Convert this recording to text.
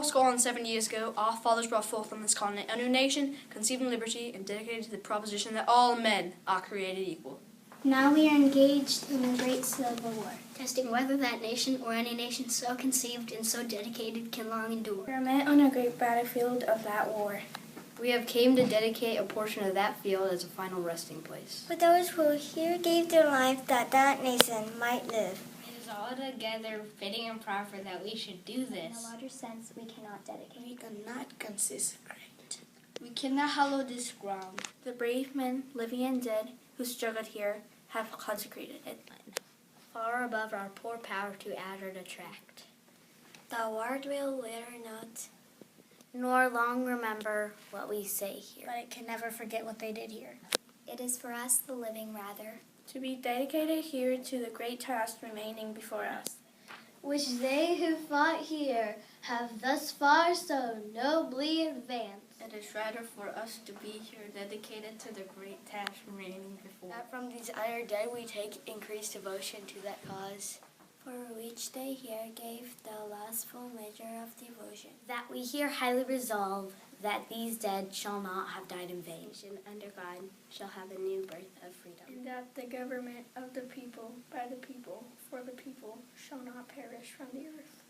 Scoring 70 years ago, our fathers brought forth on this continent a new nation, conceived in liberty and dedicated to the proposition that all men are created equal. Now we are engaged in a great civil war, testing whether that nation or any nation so conceived and so dedicated can long endure. We are met on a great battlefield of that war. We have came to dedicate a portion of that field as a final resting place. For those who here gave their life that that nation might live. It is altogether fitting and proper that we should do this. In a larger sense, we cannot dedicate. We cannot consecrate. We cannot hallow this ground. The brave men, living and dead, who struggled here, have consecrated it. Far above our poor power to add or detract. The word will wither not, nor long remember what we say here. But it can never forget what they did here. It is for us the living rather, to be dedicated here to the great task remaining before us, which they who fought here have thus far so nobly advanced. It is rather for us to be here dedicated to the great task remaining before. That from these iron dead we take increased devotion to that cause, for which they here gave the last full measure of devotion. That we here highly resolve that these dead shall not have died in vain, and under God shall have a new birth of freedom. and that the government of the people, by the people, for the people, shall not perish from the earth.